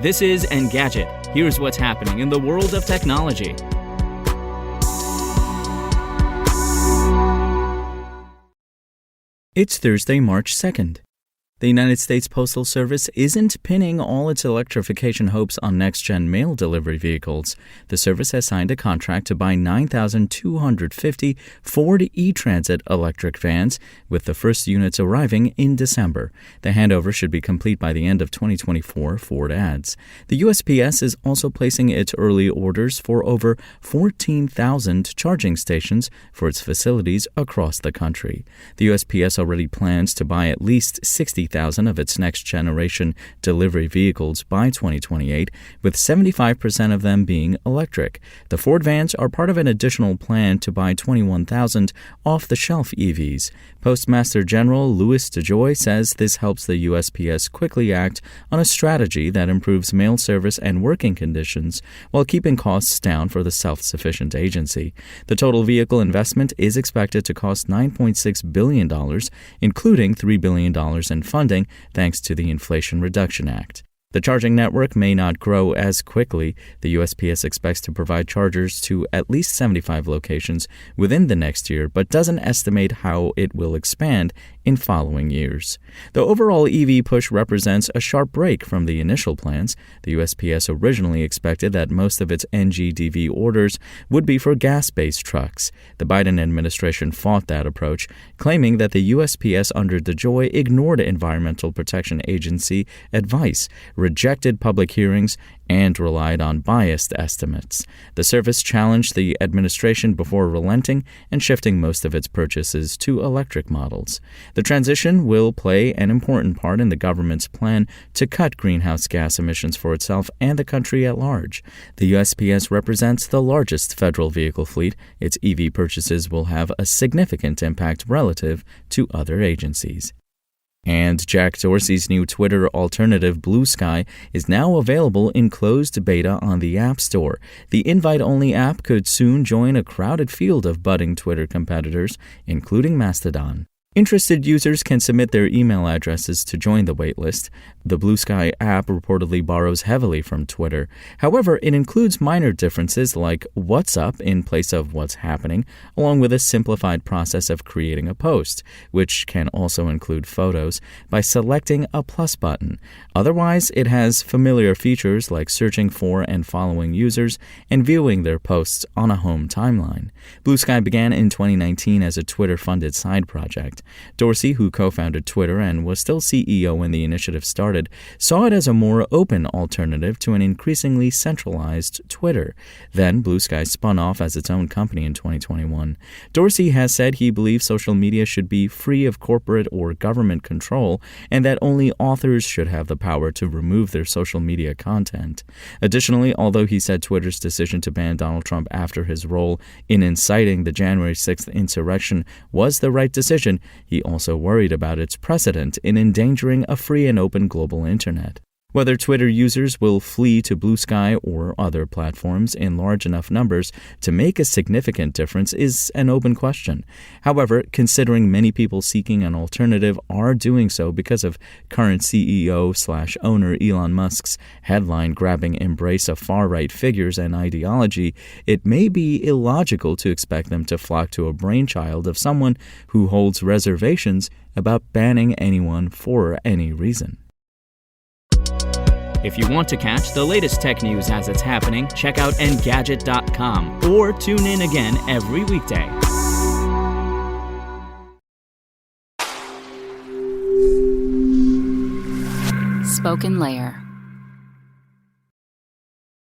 This is Engadget. Here's what's happening in the world of technology. It's Thursday, March 2nd. The United States Postal Service isn't pinning all its electrification hopes on next-gen mail delivery vehicles. The service has signed a contract to buy 9,250 Ford E-Transit electric vans, with the first units arriving in December. The handover should be complete by the end of 2024, Ford adds. The USPS is also placing its early orders for over 14,000 charging stations for its facilities across the country. The USPS already plans to buy at least 60,000 of its next-generation delivery vehicles by 2028, with 75% of them being electric. The Ford vans are part of an additional plan to buy 21,000 off-the-shelf EVs. Postmaster General Louis DeJoy says this helps the USPS quickly act on a strategy that improves mail service and working conditions while keeping costs down for the self-sufficient agency. The total vehicle investment is expected to cost $9.6 billion, including $3 billion in funding thanks to the Inflation Reduction Act. The charging network may not grow as quickly. The USPS expects to provide chargers to at least 75 locations within the next year, but doesn't estimate how it will expand in following years. The overall EV push represents a sharp break from the initial plans. The USPS originally expected that most of its NGDV orders would be for gas-based trucks. The Biden administration fought that approach, claiming that the USPS under DeJoy ignored Environmental Protection Agency advice, rejected public hearings, and relied on biased estimates. The service challenged the administration before relenting and shifting most of its purchases to electric models. The transition will play an important part in the government's plan to cut greenhouse gas emissions for itself and the country at large. The USPS represents the largest federal vehicle fleet. Its EV purchases will have a significant impact relative to other agencies. And Jack Dorsey's new Twitter alternative, Blue Sky, is now available in closed beta on the App Store. The invite-only app could soon join a crowded field of budding Twitter competitors, including Mastodon. Interested users can submit their email addresses to join the waitlist. The Blue Sky app reportedly borrows heavily from Twitter. However, it includes minor differences like what's up in place of what's happening, along with a simplified process of creating a post, which can also include photos, by selecting a plus button. Otherwise, it has familiar features like searching for and following users and viewing their posts on a home timeline. Blue Sky began in 2019 as a Twitter-funded side project. Dorsey, who co-founded Twitter and was still CEO when the initiative started, saw it as a more open alternative to an increasingly centralized Twitter. Then Blue Sky spun off as its own company in 2021. Dorsey has said he believes social media should be free of corporate or government control and that only authors should have the power to remove their social media content. Additionally, although he said Twitter's decision to ban Donald Trump after his role in inciting the January 6th insurrection was the right decision, he also worried about its precedent in endangering a free and open global internet. Whether Twitter users will flee to Blue Sky or other platforms in large enough numbers to make a significant difference is an open question. However, considering many people seeking an alternative are doing so because of current CEO/owner Elon Musk's headline-grabbing embrace of far-right figures and ideology, it may be illogical to expect them to flock to a brainchild of someone who holds reservations about banning anyone for any reason. If you want to catch the latest tech news as it's happening, check out Engadget.com or tune in again every weekday. Spoken Layer.